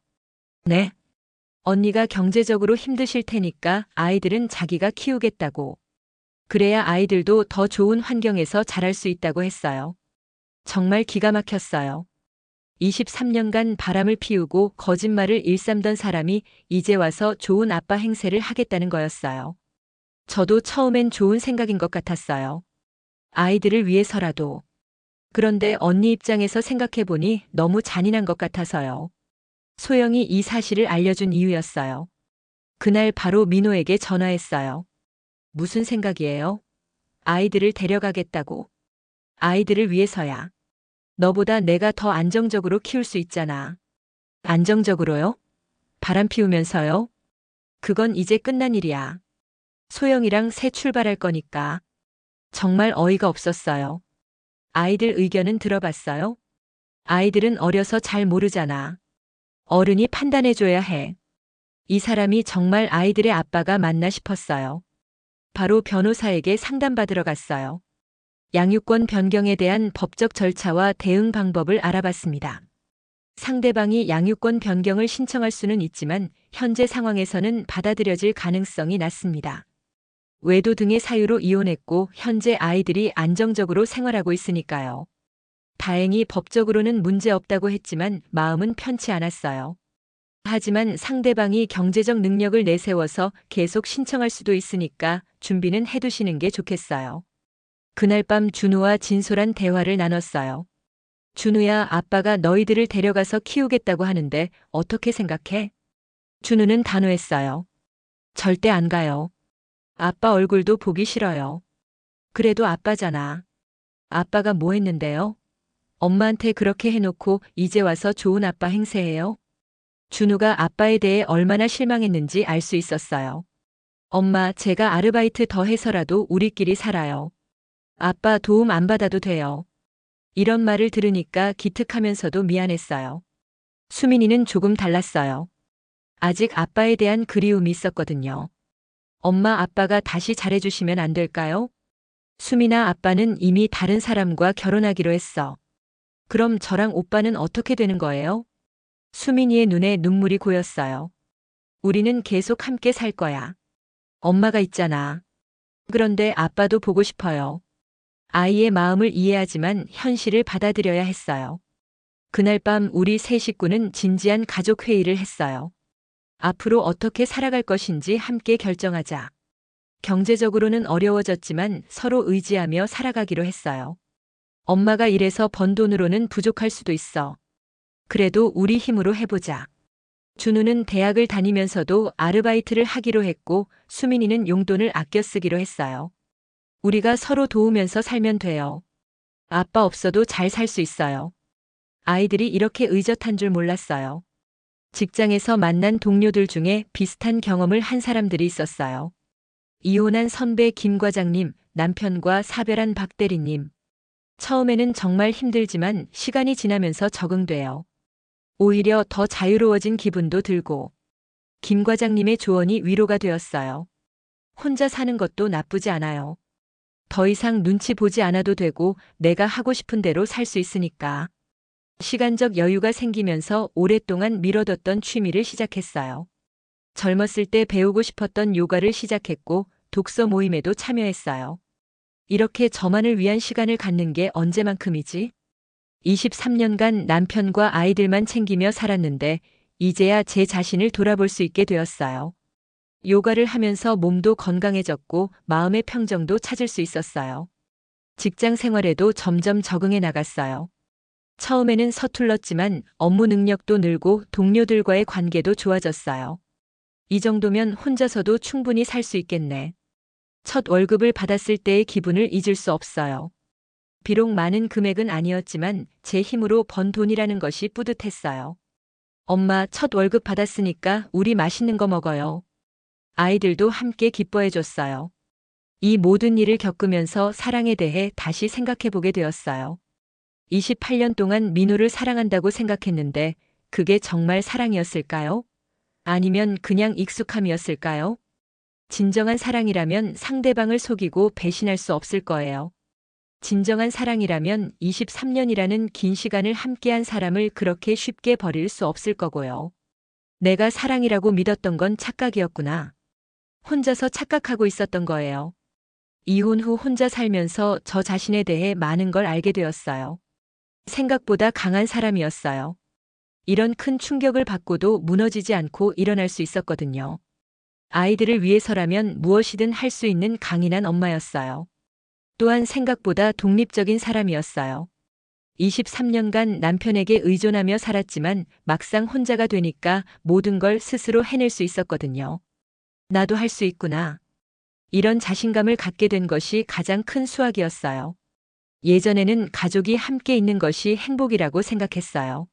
네? 언니가 경제적으로 힘드실 테니까 아이들은 자기가 키우겠다고. 그래야 아이들도 더 좋은 환경에서 자랄 수 있다고 했어요. 정말 기가 막혔어요. 23년간 바람을 피우고 거짓말을 일삼던 사람이 이제 와서 좋은 아빠 행세를 하겠다는 거였어요. 저도 처음엔 좋은 생각인 것 같았어요. 아이들을 위해서라도. 그런데 언니 입장에서 생각해보니 너무 잔인한 것 같아서요. 소영이 이 사실을 알려준 이유였어요. 그날 바로 민호에게 전화했어요. 무슨 생각이에요? 아이들을 데려가겠다고. 아이들을 위해서야. 너보다 내가 더 안정적으로 키울 수 있잖아. 안정적으로요? 바람 피우면서요? 그건 이제 끝난 일이야. 소영이랑 새 출발할 거니까. 정말 어이가 없었어요. 아이들 의견은 들어봤어요? 아이들은 어려서 잘 모르잖아. 어른이 판단해줘야 해. 이 사람이 정말 아이들의 아빠가 맞나 싶었어요. 바로 변호사에게 상담받으러 갔어요. 양육권 변경에 대한 법적 절차와 대응 방법을 알아봤습니다. 상대방이 양육권 변경을 신청할 수는 있지만 현재 상황에서는 받아들여질 가능성이 낮습니다. 외도 등의 사유로 이혼했고 현재 아이들이 안정적으로 생활하고 있으니까요. 다행히 법적으로는 문제 없다고 했지만 마음은 편치 않았어요. 하지만 상대방이 경제적 능력을 내세워서 계속 신청할 수도 있으니까 준비는 해두시는 게 좋겠어요. 그날 밤 준우와 진솔한 대화를 나눴어요. 준우야, 아빠가 너희들을 데려가서 키우겠다고 하는데 어떻게 생각해? 준우는 단호했어요. 절대 안 가요. 아빠 얼굴도 보기 싫어요. 그래도 아빠잖아. 아빠가 뭐 했는데요? 엄마한테 그렇게 해놓고 이제 와서 좋은 아빠 행세해요? 준우가 아빠에 대해 얼마나 실망했는지 알 수 있었어요. 엄마, 제가 아르바이트 더 해서라도 우리끼리 살아요. 아빠 도움 안 받아도 돼요. 이런 말을 들으니까 기특하면서도 미안했어요. 수민이는 조금 달랐어요. 아직 아빠에 대한 그리움이 있었거든요. 엄마, 아빠가 다시 잘해주시면 안 될까요? 수민아, 아빠는 이미 다른 사람과 결혼하기로 했어. 그럼 저랑 오빠는 어떻게 되는 거예요? 수민이의 눈에 눈물이 고였어요. 우리는 계속 함께 살 거야. 엄마가 있잖아. 그런데 아빠도 보고 싶어요. 아이의 마음을 이해하지만 현실을 받아들여야 했어요. 그날 밤 우리 세 식구는 진지한 가족 회의를 했어요. 앞으로 어떻게 살아갈 것인지 함께 결정하자. 경제적으로는 어려워졌지만 서로 의지하며 살아가기로 했어요. 엄마가 일해서 번 돈으로는 부족할 수도 있어. 그래도 우리 힘으로 해보자. 준우는 대학을 다니면서도 아르바이트를 하기로 했고 수민이는 용돈을 아껴 쓰기로 했어요. 우리가 서로 도우면서 살면 돼요. 아빠 없어도 잘 살 수 있어요. 아이들이 이렇게 의젓한 줄 몰랐어요. 직장에서 만난 동료들 중에 비슷한 경험을 한 사람들이 있었어요. 이혼한 선배 김 과장님, 남편과 사별한 박 대리님. 처음에는 정말 힘들지만 시간이 지나면서 적응돼요. 오히려 더 자유로워진 기분도 들고. 김 과장님의 조언이 위로가 되었어요. 혼자 사는 것도 나쁘지 않아요. 더 이상 눈치 보지 않아도 되고 내가 하고 싶은 대로 살 수 있으니까. 시간적 여유가 생기면서 오랫동안 미뤄뒀던 취미를 시작했어요. 젊었을 때 배우고 싶었던 요가를 시작했고 독서 모임에도 참여했어요. 이렇게 저만을 위한 시간을 갖는 게 언제만큼이지? 23년간 남편과 아이들만 챙기며 살았는데 이제야 제 자신을 돌아볼 수 있게 되었어요. 요가를 하면서 몸도 건강해졌고 마음의 평정도 찾을 수 있었어요. 직장 생활에도 점점 적응해 나갔어요. 처음에는 서툴렀지만 업무 능력도 늘고 동료들과의 관계도 좋아졌어요. 이 정도면 혼자서도 충분히 살 수 있겠네. 첫 월급을 받았을 때의 기분을 잊을 수 없어요. 비록 많은 금액은 아니었지만 제 힘으로 번 돈이라는 것이 뿌듯했어요. 엄마, 첫 월급 받았으니까 우리 맛있는 거 먹어요. 아이들도 함께 기뻐해 줬어요. 이 모든 일을 겪으면서 사랑에 대해 다시 생각해 보게 되었어요. 28년 동안 민호를 사랑한다고 생각했는데 그게 정말 사랑이었을까요? 아니면 그냥 익숙함이었을까요? 진정한 사랑이라면 상대방을 속이고 배신할 수 없을 거예요. 진정한 사랑이라면 23년이라는 긴 시간을 함께한 사람을 그렇게 쉽게 버릴 수 없을 거고요. 내가 사랑이라고 믿었던 건 착각이었구나. 혼자서 착각하고 있었던 거예요. 이혼 후 혼자 살면서 저 자신에 대해 많은 걸 알게 되었어요. 생각보다 강한 사람이었어요. 이런 큰 충격을 받고도 무너지지 않고 일어날 수 있었거든요. 아이들을 위해서라면 무엇이든 할 수 있는 강인한 엄마였어요. 또한 생각보다 독립적인 사람이었어요. 23년간 남편에게 의존하며 살았지만 막상 혼자가 되니까 모든 걸 스스로 해낼 수 있었거든요. 나도 할 수 있구나. 이런 자신감을 갖게 된 것이 가장 큰 수확이었어요. 예전에는 가족이 함께 있는 것이 행복이라고 생각했어요.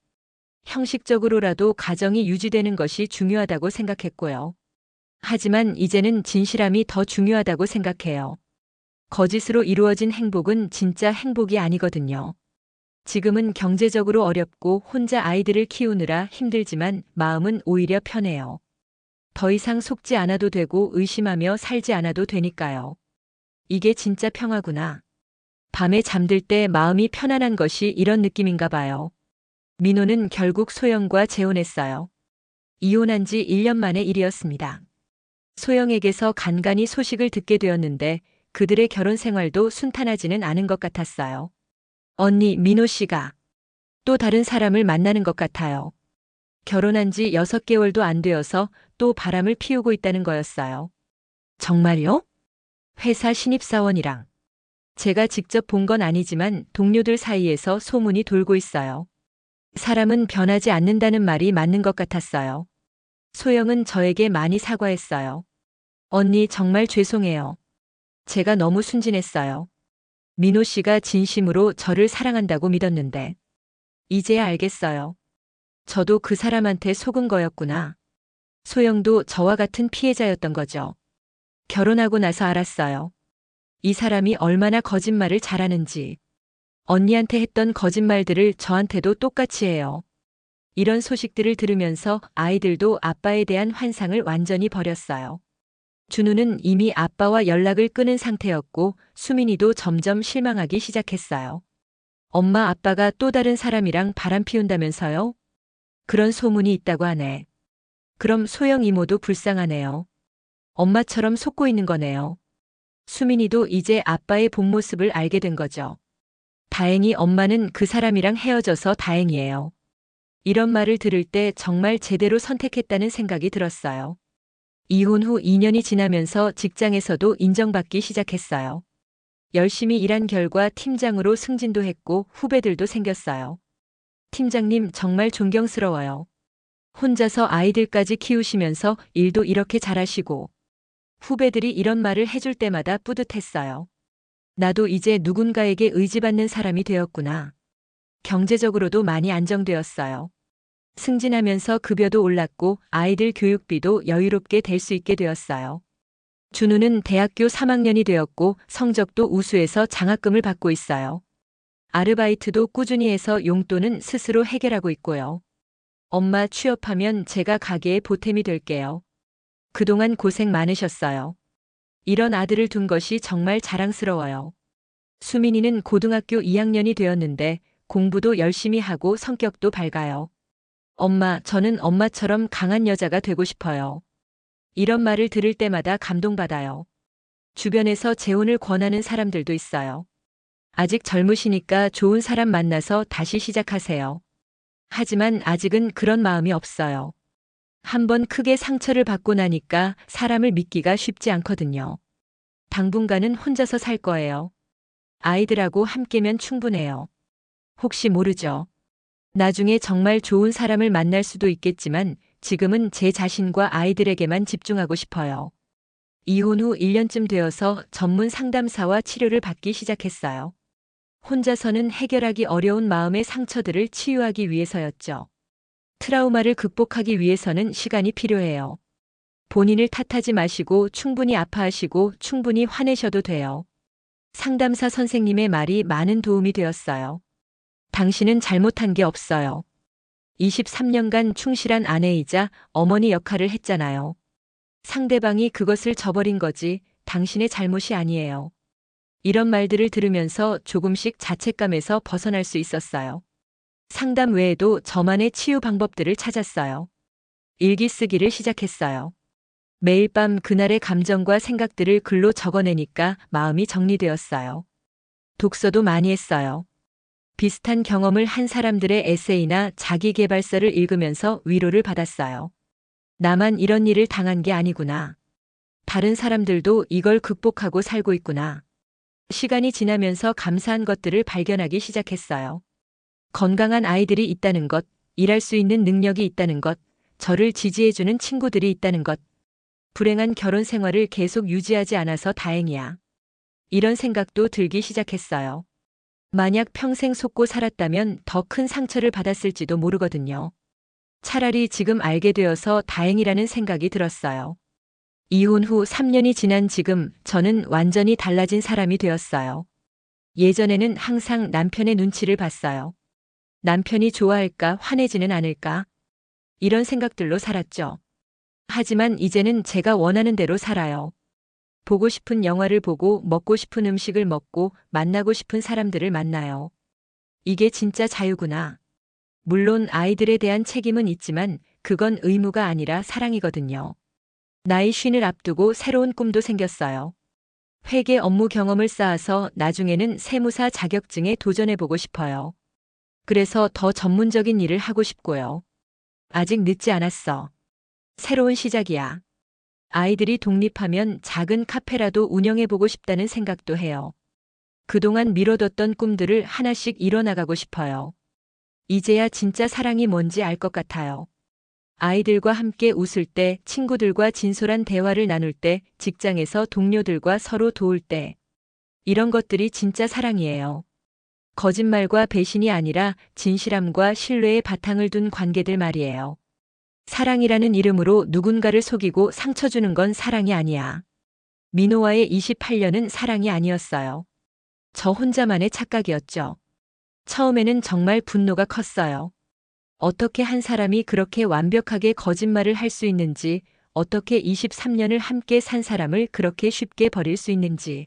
형식적으로라도 가정이 유지되는 것이 중요하다고 생각했고요. 하지만 이제는 진실함이 더 중요하다고 생각해요. 거짓으로 이루어진 행복은 진짜 행복이 아니거든요. 지금은 경제적으로 어렵고 혼자 아이들을 키우느라 힘들지만 마음은 오히려 편해요. 더 이상 속지 않아도 되고 의심하며 살지 않아도 되니까요. 이게 진짜 평화구나. 밤에 잠들 때 마음이 편안한 것이 이런 느낌인가 봐요. 민호는 결국 소영과 재혼했어요. 이혼한 지 1년 만의 일이었습니다. 소영에게서 간간히 소식을 듣게 되었는데 그들의 결혼 생활도 순탄하지는 않은 것 같았어요. 언니, 민호 씨가 또 다른 사람을 만나는 것 같아요. 결혼한 지 6개월도 안 되어서 또 바람을 피우고 있다는 거였어요. 정말요? 회사 신입사원이랑. 제가 직접 본 건 아니지만 동료들 사이에서 소문이 돌고 있어요. 사람은 변하지 않는다는 말이 맞는 것 같았어요. 소영은 저에게 많이 사과했어요. 언니, 정말 죄송해요. 제가 너무 순진했어요. 민호 씨가 진심으로 저를 사랑한다고 믿었는데, 이제야 알겠어요. 저도 그 사람한테 속은 거였구나. 소영도 저와 같은 피해자였던 거죠. 결혼하고 나서 알았어요. 이 사람이 얼마나 거짓말을 잘하는지. 언니한테 했던 거짓말들을 저한테도 똑같이 해요. 이런 소식들을 들으면서 아이들도 아빠에 대한 환상을 완전히 버렸어요. 준우는 이미 아빠와 연락을 끊은 상태였고 수민이도 점점 실망하기 시작했어요. 엄마 아빠가 또 다른 사람이랑 바람 피운다면서요? 그런 소문이 있다고 하네. 그럼 소영 이모도 불쌍하네요. 엄마처럼 속고 있는 거네요. 수민이도 이제 아빠의 본 모습을 알게 된 거죠. 다행히 엄마는 그 사람이랑 헤어져서 다행이에요. 이런 말을 들을 때 정말 제대로 선택했다는 생각이 들었어요. 이혼 후 2년이 지나면서 직장에서도 인정받기 시작했어요. 열심히 일한 결과 팀장으로 승진도 했고 후배들도 생겼어요. 팀장님 정말 존경스러워요. 혼자서 아이들까지 키우시면서 일도 이렇게 잘하시고. 후배들이 이런 말을 해줄 때마다 뿌듯했어요. 나도 이제 누군가에게 의지받는 사람이 되었구나. 경제적으로도 많이 안정되었어요. 승진하면서 급여도 올랐고 아이들 교육비도 여유롭게 될 수 있게 되었어요. 준우는 대학교 3학년이 되었고 성적도 우수해서 장학금을 받고 있어요. 아르바이트도 꾸준히 해서 용돈은 스스로 해결하고 있고요. 엄마 취업하면 제가 가게에 보탬이 될게요. 그동안 고생 많으셨어요. 이런 아들을 둔 것이 정말 자랑스러워요. 수민이는 고등학교 2학년이 되었는데 공부도 열심히 하고 성격도 밝아요. 엄마, 저는 엄마처럼 강한 여자가 되고 싶어요. 이런 말을 들을 때마다 감동받아요. 주변에서 재혼을 권하는 사람들도 있어요. 아직 젊으시니까 좋은 사람 만나서 다시 시작하세요. 하지만 아직은 그런 마음이 없어요. 한번 크게 상처를 받고 나니까 사람을 믿기가 쉽지 않거든요. 당분간은 혼자서 살 거예요. 아이들하고 함께면 충분해요. 혹시 모르죠. 나중에 정말 좋은 사람을 만날 수도 있겠지만 지금은 제 자신과 아이들에게만 집중하고 싶어요. 이혼 후 1년쯤 되어서 전문 상담사와 치료를 받기 시작했어요. 혼자서는 해결하기 어려운 마음의 상처들을 치유하기 위해서였죠. 트라우마를 극복하기 위해서는 시간이 필요해요. 본인을 탓하지 마시고 충분히 아파하시고 충분히 화내셔도 돼요. 상담사 선생님의 말이 많은 도움이 되었어요. 당신은 잘못한 게 없어요. 23년간 충실한 아내이자 어머니 역할을 했잖아요. 상대방이 그것을 저버린 거지 당신의 잘못이 아니에요. 이런 말들을 들으면서 조금씩 자책감에서 벗어날 수 있었어요. 상담 외에도 저만의 치유 방법들을 찾았어요. 일기 쓰기를 시작했어요. 매일 밤 그날의 감정과 생각들을 글로 적어내니까 마음이 정리되었어요. 독서도 많이 했어요. 비슷한 경험을 한 사람들의 에세이나 자기계발서를 읽으면서 위로를 받았어요. 나만 이런 일을 당한 게 아니구나. 다른 사람들도 이걸 극복하고 살고 있구나. 시간이 지나면서 감사한 것들을 발견하기 시작했어요. 건강한 아이들이 있다는 것, 일할 수 있는 능력이 있다는 것, 저를 지지해주는 친구들이 있다는 것, 불행한 결혼 생활을 계속 유지하지 않아서 다행이야. 이런 생각도 들기 시작했어요. 만약 평생 속고 살았다면 더 큰 상처를 받았을지도 모르거든요. 차라리 지금 알게 되어서 다행이라는 생각이 들었어요. 이혼 후 3년이 지난 지금 저는 완전히 달라진 사람이 되었어요. 예전에는 항상 남편의 눈치를 봤어요. 남편이 좋아할까 화내지는 않을까? 이런 생각들로 살았죠. 하지만 이제는 제가 원하는 대로 살아요. 보고 싶은 영화를 보고 먹고 싶은 음식을 먹고 만나고 싶은 사람들을 만나요. 이게 진짜 자유구나. 물론 아이들에 대한 책임은 있지만 그건 의무가 아니라 사랑이거든요. 나이 쉰을 앞두고 새로운 꿈도 생겼어요. 회계 업무 경험을 쌓아서 나중에는 세무사 자격증에 도전해보고 싶어요. 그래서 더 전문적인 일을 하고 싶고요. 아직 늦지 않았어. 새로운 시작이야. 아이들이 독립하면 작은 카페라도 운영해보고 싶다는 생각도 해요. 그동안 미뤄뒀던 꿈들을 하나씩 이뤄나가고 싶어요. 이제야 진짜 사랑이 뭔지 알 것 같아요. 아이들과 함께 웃을 때, 친구들과 진솔한 대화를 나눌 때, 직장에서 동료들과 서로 도울 때. 이런 것들이 진짜 사랑이에요. 거짓말과 배신이 아니라 진실함과 신뢰의 바탕을 둔 관계들 말이에요. 사랑이라는 이름으로 누군가를 속이고 상처 주는 건 사랑이 아니야. 민호와의 28년은 사랑이 아니었어요. 저 혼자만의 착각이었죠. 처음에는 정말 분노가 컸어요. 어떻게 한 사람이 그렇게 완벽하게 거짓말을 할 수 있는지, 어떻게 23년을 함께 산 사람을 그렇게 쉽게 버릴 수 있는지.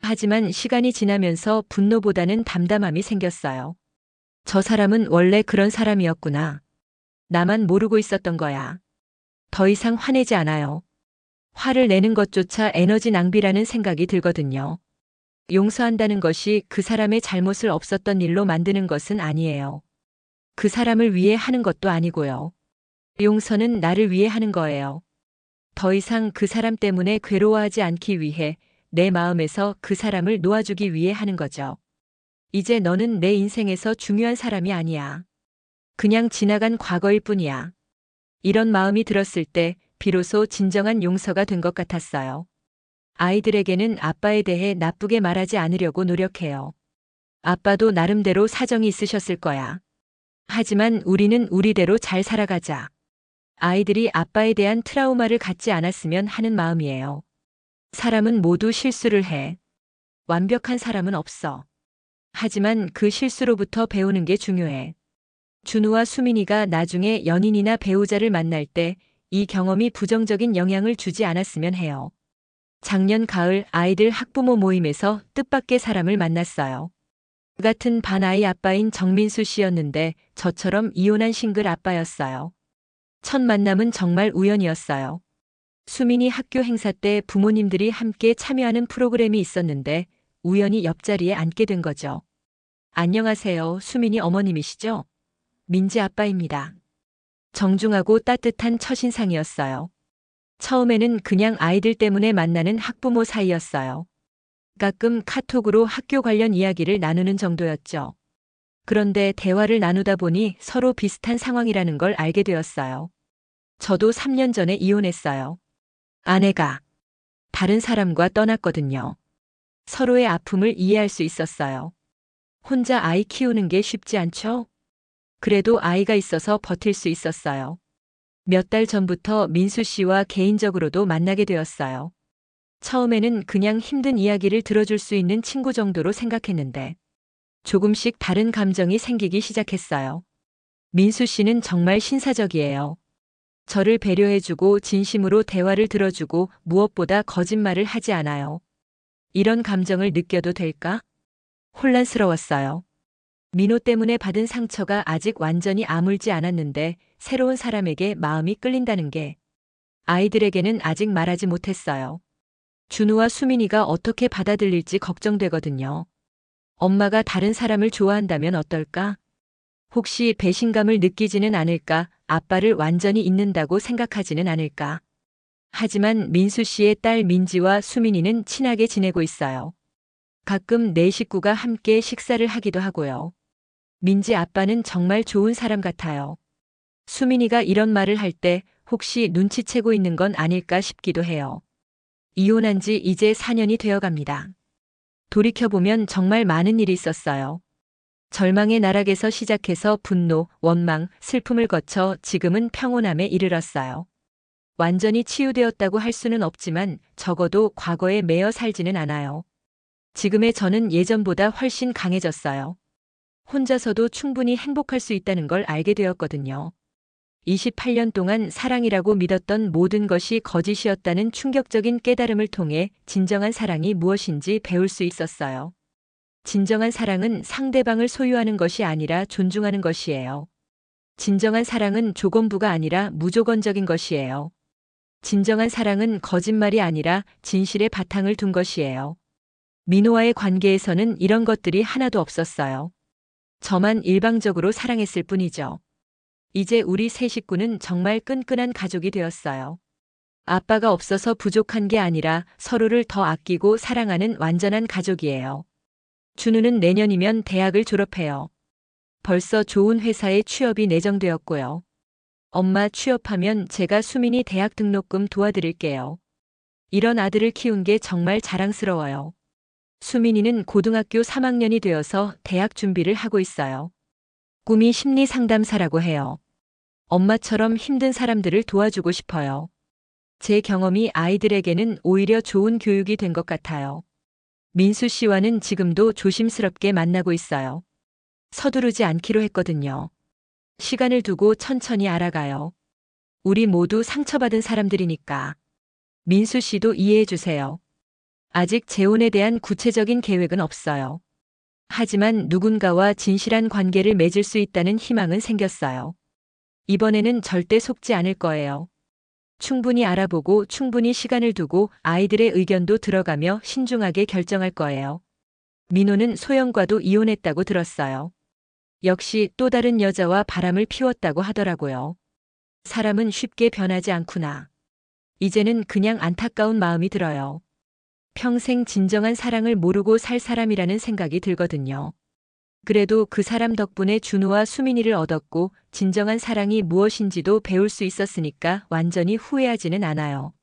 하지만 시간이 지나면서 분노보다는 담담함이 생겼어요. 저 사람은 원래 그런 사람이었구나. 나만 모르고 있었던 거야. 더 이상 화내지 않아요. 화를 내는 것조차 에너지 낭비라는 생각이 들거든요. 용서한다는 것이 그 사람의 잘못을 없었던 일로 만드는 것은 아니에요. 그 사람을 위해 하는 것도 아니고요. 용서는 나를 위해 하는 거예요. 더 이상 그 사람 때문에 괴로워하지 않기 위해, 내 마음에서 그 사람을 놓아주기 위해 하는 거죠. 이제 너는 내 인생에서 중요한 사람이 아니야. 그냥 지나간 과거일 뿐이야. 이런 마음이 들었을 때 비로소 진정한 용서가 된 것 같았어요. 아이들에게는 아빠에 대해 나쁘게 말하지 않으려고 노력해요. 아빠도 나름대로 사정이 있으셨을 거야. 하지만 우리는 우리대로 잘 살아가자. 아이들이 아빠에 대한 트라우마를 갖지 않았으면 하는 마음이에요. 사람은 모두 실수를 해. 완벽한 사람은 없어. 하지만 그 실수로부터 배우는 게 중요해. 준우와 수민이가 나중에 연인이나 배우자를 만날 때 이 경험이 부정적인 영향을 주지 않았으면 해요. 작년 가을 아이들 학부모 모임에서 뜻밖의 사람을 만났어요. 같은 반아이 아빠인 정민수 씨였는데 저처럼 이혼한 싱글 아빠였어요. 첫 만남은 정말 우연이었어요. 수민이 학교 행사 때 부모님들이 함께 참여하는 프로그램이 있었는데 우연히 옆자리에 앉게 된 거죠. 안녕하세요. 수민이 어머님이시죠? 민지 아빠입니다. 정중하고 따뜻한 첫인상이었어요. 처음에는 그냥 아이들 때문에 만나는 학부모 사이였어요. 가끔 카톡으로 학교 관련 이야기를 나누는 정도였죠. 그런데 대화를 나누다 보니 서로 비슷한 상황이라는 걸 알게 되었어요. 저도 3년 전에 이혼했어요. 아내가 다른 사람과 떠났거든요. 서로의 아픔을 이해할 수 있었어요. 혼자 아이 키우는 게 쉽지 않죠? 그래도 아이가 있어서 버틸 수 있었어요. 몇 달 전부터 민수 씨와 개인적으로도 만나게 되었어요. 처음에는 그냥 힘든 이야기를 들어줄 수 있는 친구 정도로 생각했는데 조금씩 다른 감정이 생기기 시작했어요. 민수 씨는 정말 신사적이에요. 저를 배려해주고 진심으로 대화를 들어주고 무엇보다 거짓말을 하지 않아요. 이런 감정을 느껴도 될까? 혼란스러웠어요. 민호 때문에 받은 상처가 아직 완전히 아물지 않았는데 새로운 사람에게 마음이 끌린다는 게 아이들에게는 아직 말하지 못했어요. 준우와 수민이가 어떻게 받아들일지 걱정되거든요. 엄마가 다른 사람을 좋아한다면 어떨까? 혹시 배신감을 느끼지는 않을까? 아빠를 완전히 잊는다고 생각하지는 않을까? 하지만 민수 씨의 딸 민지와 수민이는 친하게 지내고 있어요. 가끔 네 식구가 함께 식사를 하기도 하고요. 민지 아빠는 정말 좋은 사람 같아요. 수민이가 이런 말을 할 때 혹시 눈치채고 있는 건 아닐까 싶기도 해요. 이혼한 지 이제 4년이 되어 갑니다. 돌이켜보면 정말 많은 일이 있었어요. 절망의 나락에서 시작해서 분노, 원망, 슬픔을 거쳐 지금은 평온함에 이르렀어요. 완전히 치유되었다고 할 수는 없지만 적어도 과거에 매여 살지는 않아요. 지금의 저는 예전보다 훨씬 강해졌어요. 혼자서도 충분히 행복할 수 있다는 걸 알게 되었거든요. 28년 동안 사랑이라고 믿었던 모든 것이 거짓이었다는 충격적인 깨달음을 통해 진정한 사랑이 무엇인지 배울 수 있었어요. 진정한 사랑은 상대방을 소유하는 것이 아니라 존중하는 것이에요. 진정한 사랑은 조건부가 아니라 무조건적인 것이에요. 진정한 사랑은 거짓말이 아니라 진실의 바탕을 둔 것이에요. 민호와의 관계에서는 이런 것들이 하나도 없었어요. 저만 일방적으로 사랑했을 뿐이죠. 이제 우리 세 식구는 정말 끈끈한 가족이 되었어요. 아빠가 없어서 부족한 게 아니라 서로를 더 아끼고 사랑하는 완전한 가족이에요. 준우는 내년이면 대학을 졸업해요. 벌써 좋은 회사에 취업이 내정되었고요. 엄마 취업하면 제가 수민이 대학 등록금 도와드릴게요. 이런 아들을 키운 게 정말 자랑스러워요. 수민이는 고등학교 3학년이 되어서 대학 준비를 하고 있어요. 꿈이 심리 상담사라고 해요. 엄마처럼 힘든 사람들을 도와주고 싶어요. 제 경험이 아이들에게는 오히려 좋은 교육이 된 것 같아요. 민수 씨와는 지금도 조심스럽게 만나고 있어요. 서두르지 않기로 했거든요. 시간을 두고 천천히 알아가요. 우리 모두 상처받은 사람들이니까. 민수 씨도 이해해 주세요. 아직 재혼에 대한 구체적인 계획은 없어요. 하지만 누군가와 진실한 관계를 맺을 수 있다는 희망은 생겼어요. 이번에는 절대 속지 않을 거예요. 충분히 알아보고 충분히 시간을 두고 아이들의 의견도 들어가며 신중하게 결정할 거예요. 민호는 소영과도 이혼했다고 들었어요. 역시 또 다른 여자와 바람을 피웠다고 하더라고요. 사람은 쉽게 변하지 않구나. 이제는 그냥 안타까운 마음이 들어요. 평생 진정한 사랑을 모르고 살 사람이라는 생각이 들거든요. 그래도 그 사람 덕분에 준우와 수민이를 얻었고 진정한 사랑이 무엇인지도 배울 수 있었으니까 완전히 후회하지는 않아요.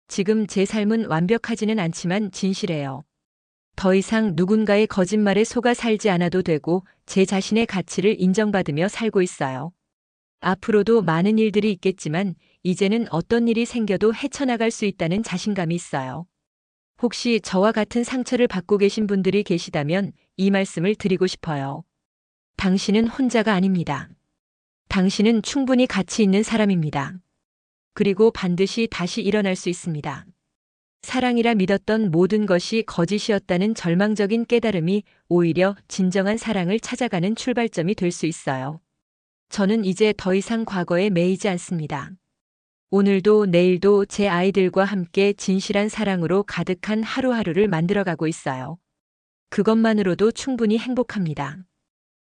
지금 제 삶은 완벽하지는 않지만 진실해요. 더 이상 누군가의 거짓말에 속아 살지 않아도 되고 제 자신의 가치를 인정받으며 살고 있어요. 앞으로도 많은 일들이 있겠지만 이제는 어떤 일이 생겨도 헤쳐나갈 수 있다는 자신감이 있어요. 혹시 저와 같은 상처를 받고 계신 분들이 계시다면 이 말씀을 드리고 싶어요. 당신은 혼자가 아닙니다. 당신은 충분히 가치 있는 사람입니다. 그리고 반드시 다시 일어날 수 있습니다. 사랑이라 믿었던 모든 것이 거짓이었다는 절망적인 깨달음이 오히려 진정한 사랑을 찾아가는 출발점이 될 수 있어요. 저는 이제 더 이상 과거에 매이지 않습니다. 오늘도 내일도 제 아이들과 함께 진실한 사랑으로 가득한 하루하루를 만들어가고 있어요. 그것만으로도 충분히 행복합니다.